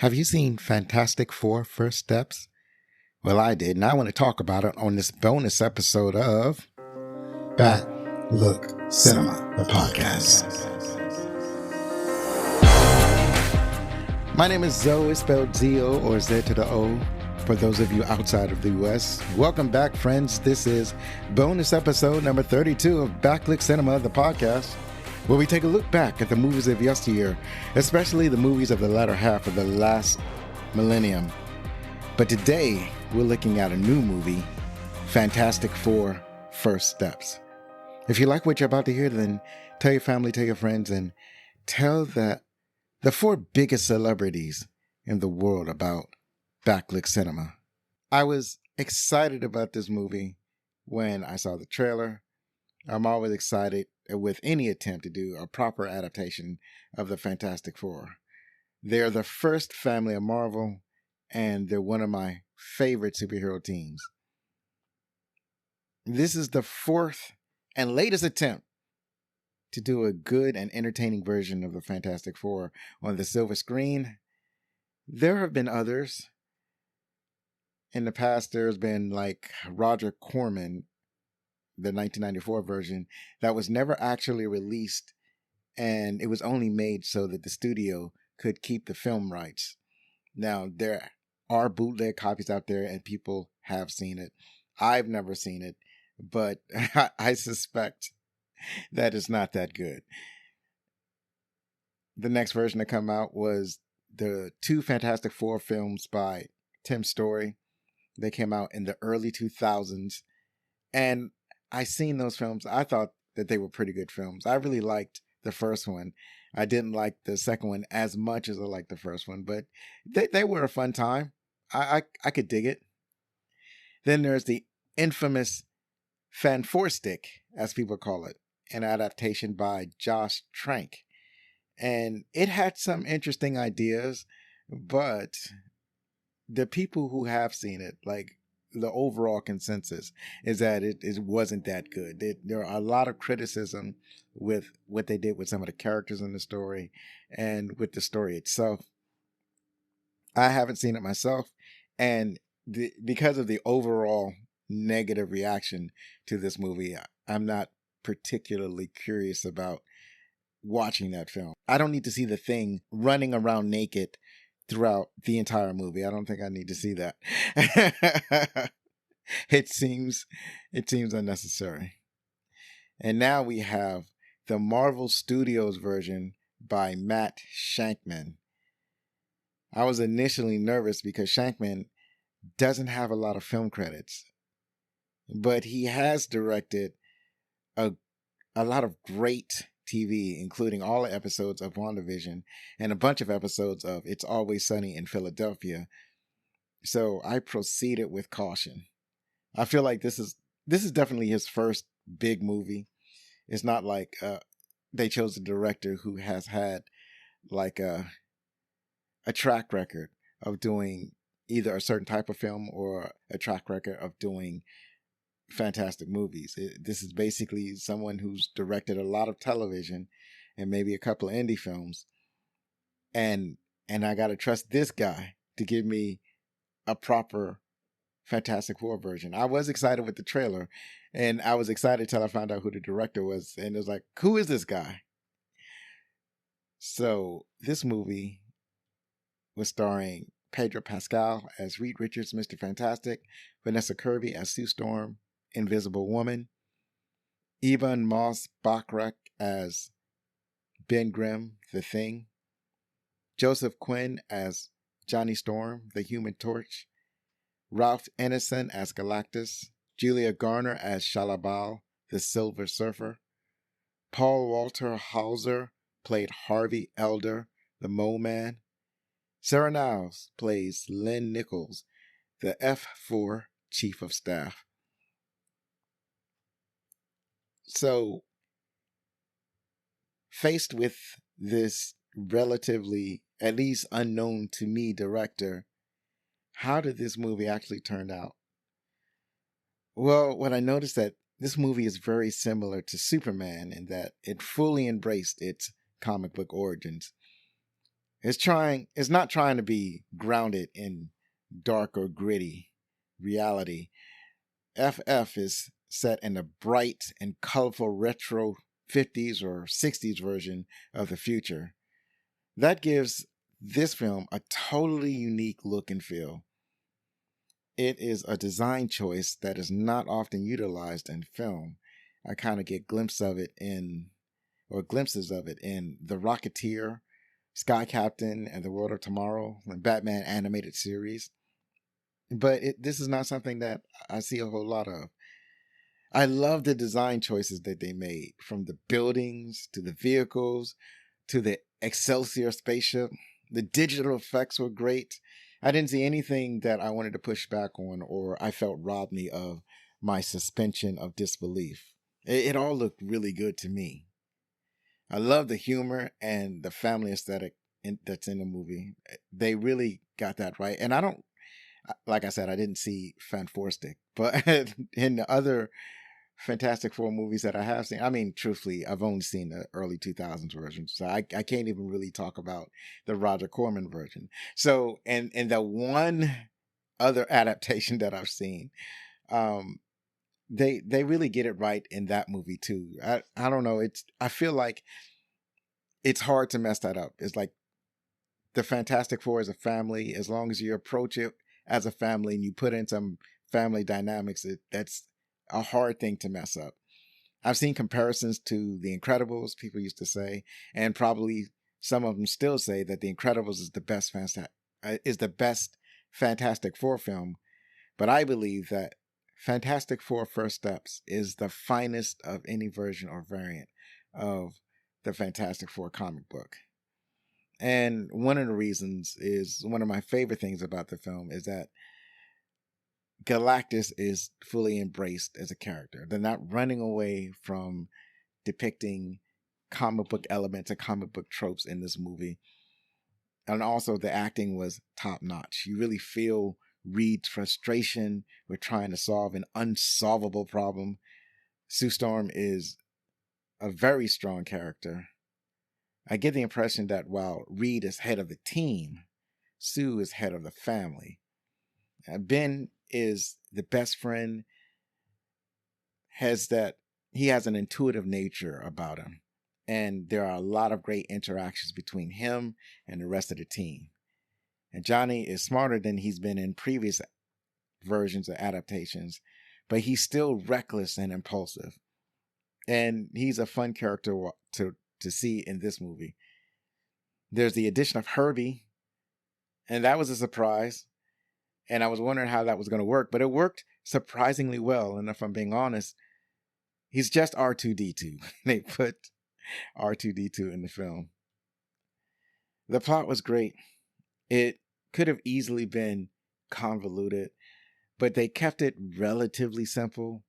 Have you seen Fantastic Four First Steps? Well, I did, and I want to talk about it on this bonus episode of Back Look Cinema, the podcast. My name is Zoe, spelled Z-O or Z to the O, for those of you outside of the U.S. Welcome back, friends. This is bonus episode number 32 of Back Look Cinema, the podcast, where we take a look back at the movies of yesteryear, especially the movies of the latter half of the last millennium. But today, we're looking at a new movie, Fantastic Four First Steps. If you like what you're about to hear, then tell your family, tell your friends, and tell the four biggest celebrities in the world about Backlook Cinema. I was excited about this movie when I saw the trailer. I'm always excited with any attempt to do a proper adaptation of the Fantastic Four. They're the first family of Marvel, and they're one of my favorite superhero teams. This is the fourth and latest attempt to do a good and entertaining version of the Fantastic Four on the silver screen. There have been others. In the past, there's been like Roger Corman, the 1994 version, that was never actually released, and it was only made so that the studio could keep the film rights. Now, there are bootleg copies out there, and people have seen it. I've never seen it, but I suspect that it's not that good. The next version to come out was the two Fantastic Four films by Tim Story. They came out in the early 2000s, and I seen those films. I thought that they were pretty good films. I really liked the first one. I didn't like the second one as much as I liked the first one, but they were a fun time. I could dig it. Then there's the infamous Fan-4-Stick, as people call it, an adaptation by Josh Trank. And it had some interesting ideas, but the people who have seen it, like, the overall consensus is that it wasn't that good. There are a lot of criticism with what they did with some of the characters in the story and with the story itself. I haven't seen it myself, and because of the overall negative reaction to this movie, I'm not particularly curious about watching that film. I don't need to see the Thing running around naked throughout the entire movie. I don't think I need to see that. It seems unnecessary. And now we have the Marvel Studios version by Matt Shankman. I was initially nervous because Shankman doesn't have a lot of film credits, but he has directed a lot of great TV, including all the episodes of WandaVision and a bunch of episodes of It's Always Sunny in Philadelphia. So I proceeded with caution. I feel like this is definitely his first big movie. It's not like they chose a director who has had like a track record of doing either a certain type of film or a track record of doing fantastic movies. This is basically someone who's directed a lot of television and maybe a couple of indie films, and I gotta trust this guy to give me a proper Fantastic Four version. I was excited with the trailer, and I was excited till I found out who the director was, and it was like, who is this guy? So this movie was starring Pedro Pascal as Reed Richards, Mr. Fantastic, Vanessa Kirby as Sue Storm, Invisible Woman, Ebon Moss-Bachrach as Ben Grimm, The Thing, Joseph Quinn as Johnny Storm, the Human Torch, Ralph Ineson as Galactus, Julia Garner as Shalabal, the Silver Surfer, Paul Walter Hauser played Harvey Elder, the Mole Man, Sarah Niles plays Lynn Nichols, the F4 Chief of Staff. So, faced with this relatively, at least unknown to me, director, how did this movie actually turn out? Well, what I noticed that this movie is very similar to Superman in that it fully embraced its comic book origins. It's not trying to be grounded in dark or gritty reality. FF is set in a bright and colorful retro 50s or 60s version of the future. That gives this film a totally unique look and feel. It is a design choice that is not often utilized in film. I kind of get glimpses of it in The Rocketeer, Sky Captain, and The World of Tomorrow, the Batman animated series. But this is not something that I see a whole lot of. I love the design choices that they made, from the buildings to the vehicles to the Excelsior spaceship. The digital effects were great. I didn't see anything that I wanted to push back on or I felt robbed me of my suspension of disbelief. It all looked really good to me. I love the humor and the family aesthetic that's in the movie. They really got that right. And I don't, like I said, I didn't see Fantastic, but in the other Fantastic Four movies that I have seen, I mean, truthfully, I've only seen the early 2000s version, so I can't even really talk about the Roger Corman version. So, and the one other adaptation that I've seen, um, they really get it right in that movie too. I don't know. I feel like it's hard to mess that up. It's like the Fantastic Four is a family. As long as you approach it as a family and you put in some family dynamics, that's a hard thing to mess up. I've seen comparisons to The Incredibles, people used to say, and probably some of them still say that The Incredibles is the best Fantastic Four film. But I believe that Fantastic Four First Steps is the finest of any version or variant of the Fantastic Four comic book. And one of the reasons is one of my favorite things about the film is that Galactus is fully embraced as a character. They're not running away from depicting comic book elements and comic book tropes in this movie. And also the acting was top notch. You really feel Reed's frustration with trying to solve an unsolvable problem. Sue Storm is a very strong character. I get the impression that while Reed is head of the team, Sue is head of the family. Ben is the best friend, he has an intuitive nature about him. And there are a lot of great interactions between him and the rest of the team. And Johnny is smarter than he's been in previous versions or adaptations, but he's still reckless and impulsive. And he's a fun character to see in this movie. There's the addition of Herbie, and that was a surprise. And I was wondering how that was going to work, but it worked surprisingly well. And if I'm being honest, he's just R2-D2. They put R2-D2 in the film. The plot was great. It could have easily been convoluted, but they kept it relatively simple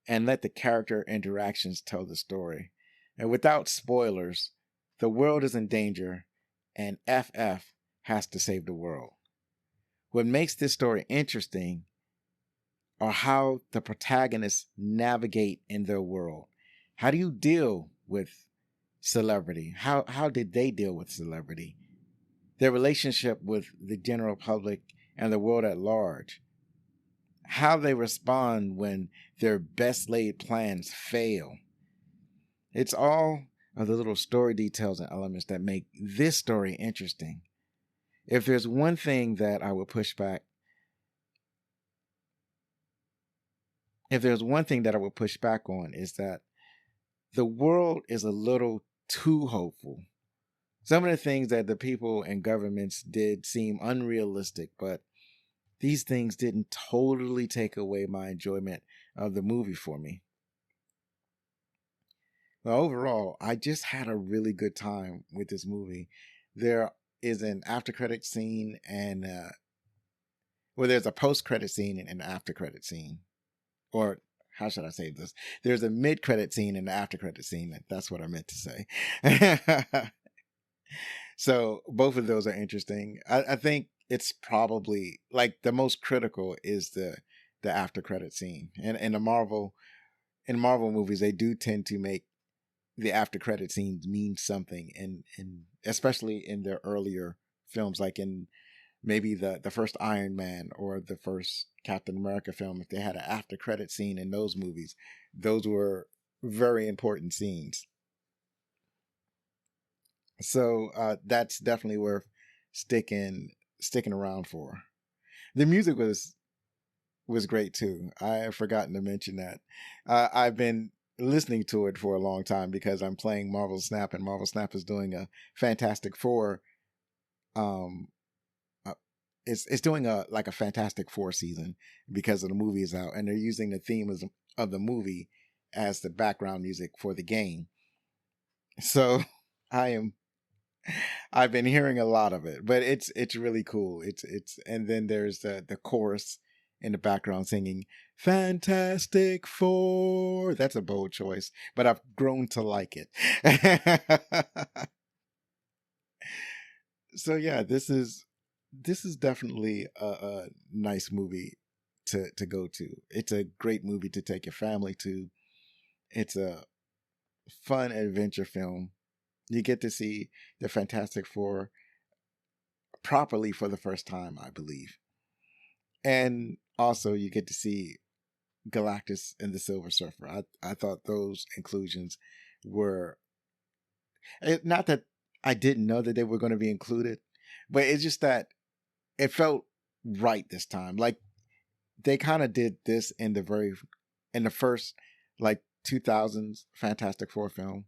and let the character interactions tell the story. And without spoilers, the world is in danger and FF has to save the world. What makes this story interesting are how the protagonists navigate in their world. How do you deal with celebrity? How did they deal with celebrity? Their relationship with the general public and the world at large. How they respond when their best laid plans fail. It's all of the little story details and elements that make this story interesting. If there's one thing that I would push back, on is that the world is a little too hopeful. Some of the things that the people and governments did seem unrealistic, but these things didn't totally take away my enjoyment of the movie for me. Well, overall, I just had a really good time with this movie. There is an after credit scene and there's a post credit scene and an after credit scene. Or how should I say this? There's a mid credit scene and an after credit scene. That's what I meant to say. So both of those are interesting. I think it's probably like the most critical is the after credit scene. And in Marvel movies, they do tend to make the after credit scenes mean something, and especially in their earlier films, like in maybe the first Iron Man or the first Captain America film. If they had an after credit scene in those movies, those were very important scenes. So that's definitely worth sticking around for. The music was great too. I have forgotten to mention that. I've been listening to it for a long time because I'm playing Marvel Snap, and Marvel Snap is doing a Fantastic Four. Um, it's doing a Fantastic Four season because of the movie is out, and they're using the theme of the movie as the background music for the game. So I am I've been hearing a lot of it, but it's really cool. It's and then there's the chorus in the background singing Fantastic Four. That's a bold choice, but I've grown to like it. So yeah, this is definitely a nice movie to go to. It's a great movie to take your family to. It's a fun adventure film. You get to see the Fantastic Four properly for the first time, I believe. And also you get to see Galactus and the Silver Surfer. I thought those inclusions were not that I didn't know that they were going to be included, but it's just that it felt right this time. Like they kind of did this in the first like 2000s Fantastic Four film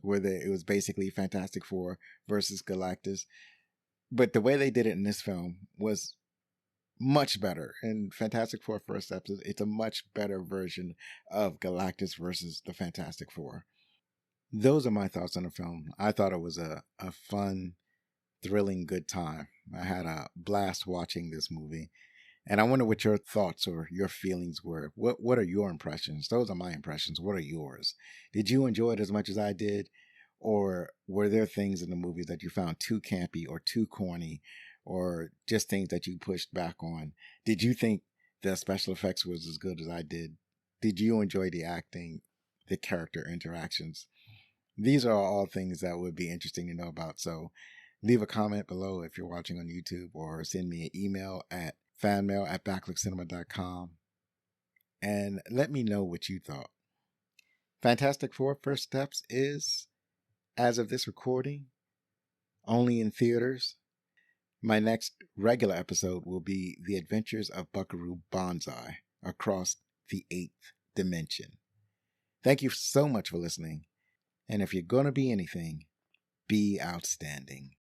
where it was basically Fantastic Four versus Galactus. But the way they did it in this film was much better. In Fantastic Four first episode, it's a much better version of Galactus versus the Fantastic Four. Those are my thoughts on the film. I thought it was a fun, thrilling, good time. I had a blast watching this movie. And I wonder what your thoughts or your feelings were. What are your impressions? Those are my impressions. What are yours? Did you enjoy it as much as I did? Or were there things in the movies that you found too campy or too corny or just things that you pushed back on? Did you think the special effects was as good as I did? Did you enjoy the acting, the character interactions? These are all things that would be interesting to know about. So leave a comment below if you're watching on YouTube, or send me an email at fanmail@backlookcinema.com and let me know what you thought. Fantastic Four First Steps is, as of this recording, only in theaters. My next regular episode will be The Adventures of Buckaroo Banzai Across the Eighth Dimension. Thank you so much for listening. And if you're going to be anything, be outstanding.